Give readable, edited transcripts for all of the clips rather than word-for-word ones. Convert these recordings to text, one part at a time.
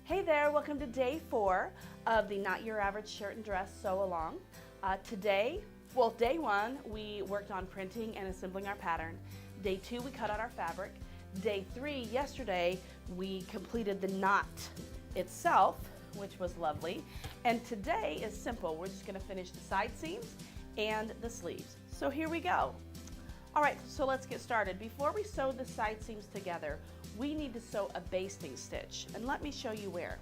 Hey there, welcome to day 4 of the Not Your Average Shirt and Dress Sew Along. Day 1, we worked on printing and assembling our pattern. Day 2, we cut out our fabric. Day 3, yesterday, we completed the knot itself, which was lovely. And today is simple. We're just gonna finish the side seams and the sleeves. So here we go. All right, so let's get started. Before we sew the side seams together, we need to sew a basting stitch, and let me show you where.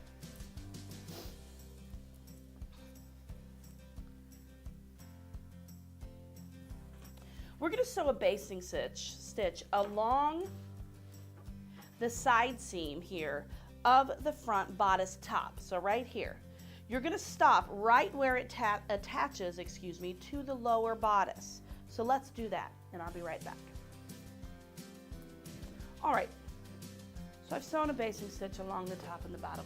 We're going to sew a basting stitch along the side seam here of the front bodice top, so right here. You're going to stop right where it attaches, to the lower bodice. So let's do that, and I'll be right back. All right. So I've sewn a basting stitch along the top and the bottom.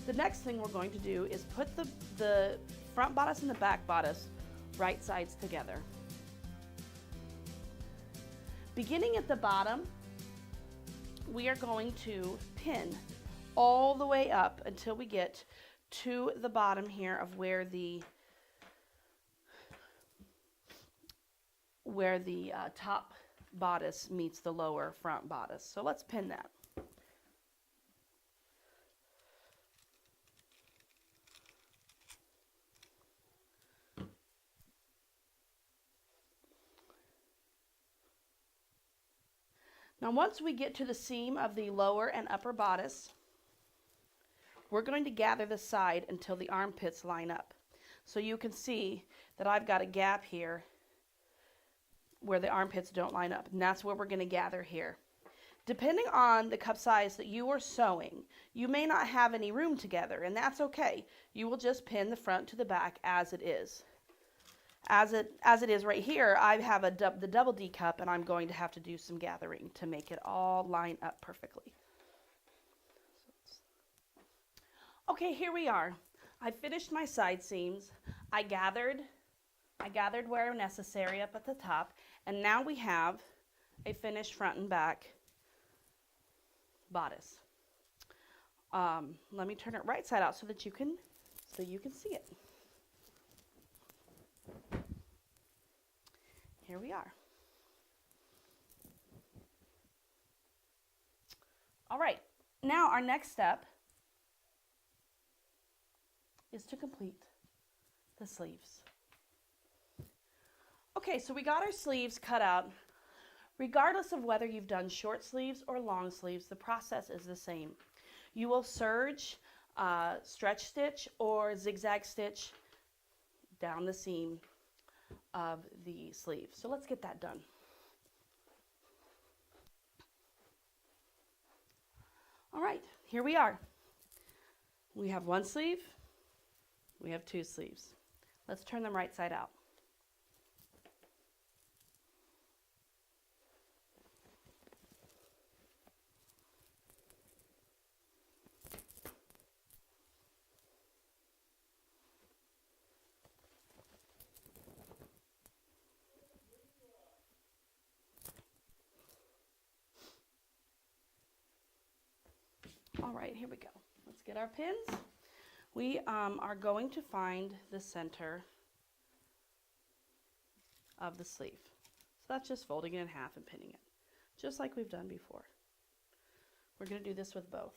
The next thing we're going to do is put the front bodice and the back bodice right sides together. Beginning at the bottom, we are going to pin all the way up until we get to the bottom here of where the top bodice meets the lower front bodice. So let's pin that. Now once we get to the seam of the lower and upper bodice, we're going to gather the side until the armpits line up. So you can see that I've got a gap here where the armpits don't line up, and that's where we're going to gather here. Depending on the cup size that you are sewing, you may not have any room together, and that's okay. You will just pin the front to the back as it is. As it is right here, I have the double D cup, and I'm going to have to do some gathering to make it all line up perfectly. Okay, here we are. I finished my side seams. I gathered where necessary up at the top, and now we have a finished front and back bodice. Let me turn it right side out so that you can see it. Here we are. All right, now our next step is to complete the sleeves. Okay, so we got our sleeves cut out. Regardless of whether you've done short sleeves or long sleeves, the process is the same. You will serge, stretch stitch, or zigzag stitch down the seam of the sleeve. So let's get that done. All right, here we are. We have one sleeve, we have two sleeves. Let's turn them right side out. All right, here we go. Let's get our pins. We are going to find the center of the sleeve. So that's just folding it in half and pinning it, just like we've done before. We're going to do this with both.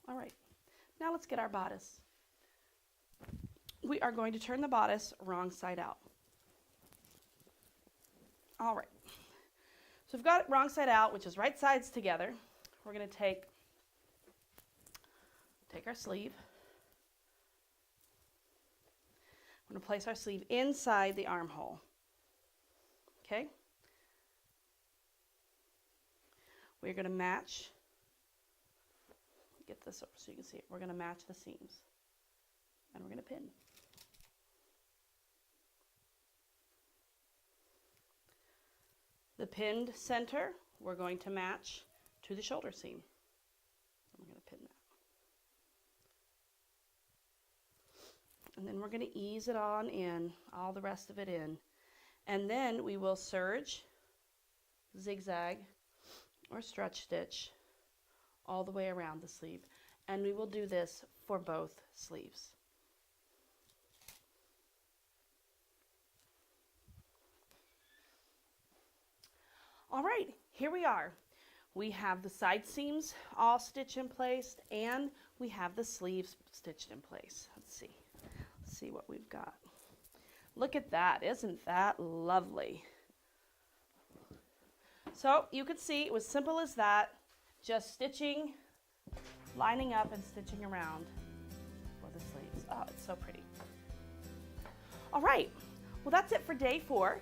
All right, now let's get our bodice. We are going to turn the bodice wrong side out. All right, so we've got it wrong side out, which is right sides together. We're going to take our sleeve. We're going to place our sleeve inside the armhole. Okay? We're going to match. Get this over so you can see it. We're going to match the seams, and we're going to pin. The pinned center, we're going to match to the shoulder seam. And we're going to pin that. And then we're going to ease it on in, all the rest of it in. And then we will serge, zigzag, or stretch stitch all the way around the sleeve. And we will do this for both sleeves. All right, here we are. We have the side seams all stitched in place, and we have the sleeves stitched in place. Let's see what we've got. Look at that, isn't that lovely? So you could see it was simple as that, just stitching, lining up and stitching around for the sleeves. Oh, it's so pretty. All right, well that's it for day 4.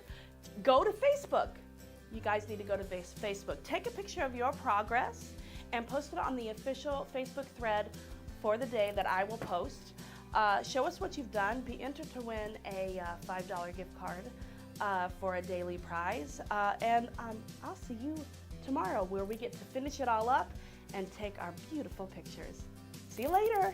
Go to Facebook. You guys need to go to Facebook. Take a picture of your progress and post it on the official Facebook thread for the day that I will post. Show us what you've done. Be entered to win a $5 gift card for a daily prize. And I'll see you tomorrow where we get to finish it all up and take our beautiful pictures. See you later.